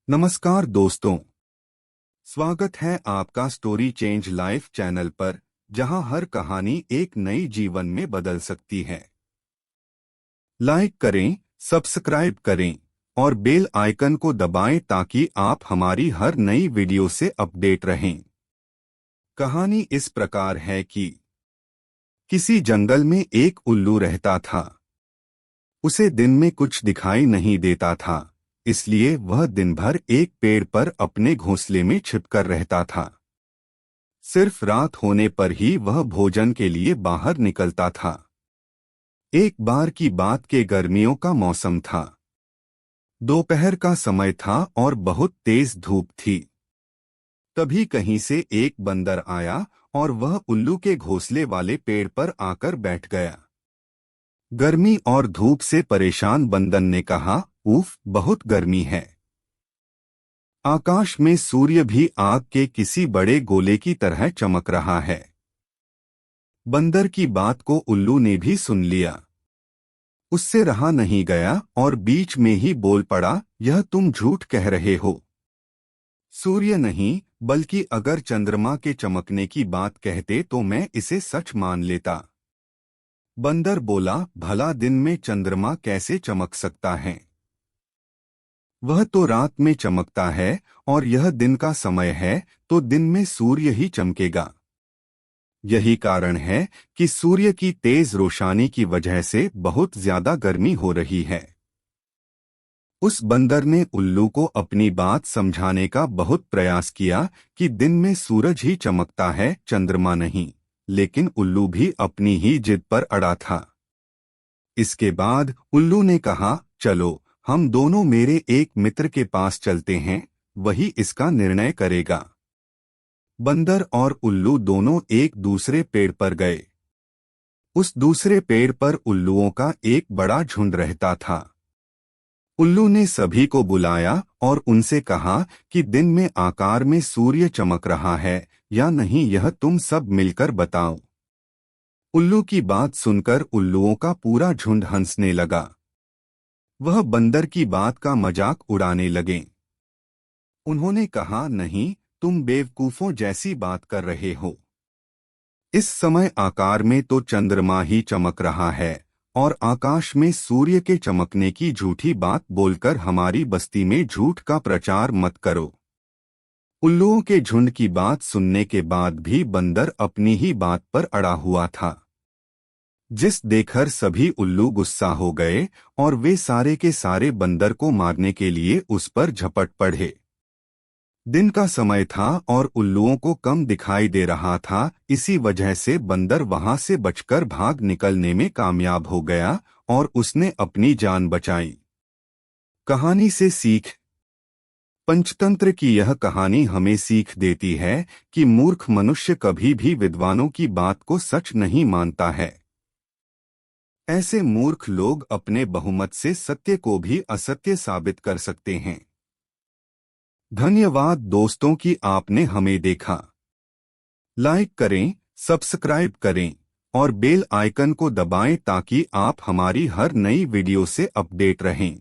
नमस्कार दोस्तों, स्वागत है आपका स्टोरी चेंज लाइफ चैनल पर, जहां हर कहानी एक नई जीवन में बदल सकती है। लाइक करें, सब्सक्राइब करें और बेल आइकन को दबाएं ताकि आप हमारी हर नई वीडियो से अपडेट रहें। कहानी इस प्रकार है कि किसी जंगल में एक उल्लू रहता था। उसे दिन में कुछ दिखाई नहीं देता था, इसलिए वह दिन भर एक पेड़ पर अपने घोंसले में छिपकर रहता था। सिर्फ रात होने पर ही वह भोजन के लिए बाहर निकलता था। एक बार की बात के गर्मियों का मौसम था। दोपहर का समय था और बहुत तेज धूप थी। तभी कहीं से एक बंदर आया और वह उल्लू के घोंसले वाले पेड़ पर आकर बैठ गया। गर्मी और धूप से परेशान बंदर ने कहा, उफ, बहुत गर्मी है। आकाश में सूर्य भी आग के किसी बड़े गोले की तरह चमक रहा है। बंदर की बात को उल्लू ने भी सुन लिया। उससे रहा नहीं गया और बीच में ही बोल पड़ा, यह तुम झूठ कह रहे हो। सूर्य नहीं, बल्कि अगर चंद्रमा के चमकने की बात कहते तो मैं इसे सच मान लेता। बंदर बोला, भला दिन में चंद्रमा कैसे चमक सकता है? वह तो रात में चमकता है और यह दिन का समय है, तो दिन में सूर्य ही चमकेगा। यही कारण है कि सूर्य की तेज रोशनी की वजह से बहुत ज्यादा गर्मी हो रही है। उस बंदर ने उल्लू को अपनी बात समझाने का बहुत प्रयास किया कि दिन में सूरज ही चमकता है, चंद्रमा नहीं, लेकिन उल्लू भी अपनी ही जिद पर अड़ा था। इसके बाद उल्लू ने कहा, चलो हम दोनों मेरे एक मित्र के पास चलते हैं, वही इसका निर्णय करेगा। बंदर और उल्लू दोनों एक दूसरे पेड़ पर गए। उस दूसरे पेड़ पर उल्लुओं का एक बड़ा झुंड रहता था। उल्लू ने सभी को बुलाया और उनसे कहा कि दिन में आकार में सूर्य चमक रहा है या नहीं, यह तुम सब मिलकर बताओ। उल्लू की बात सुनकर उल्लुओं का पूरा झुंड हंसने लगा। वह बंदर की बात का मजाक उड़ाने लगे। उन्होंने कहा, नहीं, तुम बेवकूफों जैसी बात कर रहे हो। इस समय आकार में तो चंद्रमा ही चमक रहा है और आकाश में सूर्य के चमकने की झूठी बात बोलकर हमारी बस्ती में झूठ का प्रचार मत करो। उल्लुओं के झुंड की बात सुनने के बाद भी बंदर अपनी ही बात पर अड़ा हुआ था, जिस देखकर सभी उल्लू गुस्सा हो गए और वे सारे के सारे बंदर को मारने के लिए उस पर झपट पड़े। दिन का समय था और उल्लुओं को कम दिखाई दे रहा था, इसी वजह से बंदर वहां से बचकर भाग निकलने में कामयाब हो गया और उसने अपनी जान बचाई। कहानी से सीख। पंचतंत्र की यह कहानी हमें सीख देती है कि मूर्ख मनुष्य कभी भी विद्वानों की बात को सच नहीं मानता है। ऐसे मूर्ख लोग अपने बहुमत से सत्य को भी असत्य साबित कर सकते हैं। धन्यवाद दोस्तों कि आपने हमें देखा। लाइक करें, सब्सक्राइब करें और बेल आइकन को दबाएं ताकि आप हमारी हर नई वीडियो से अपडेट रहें।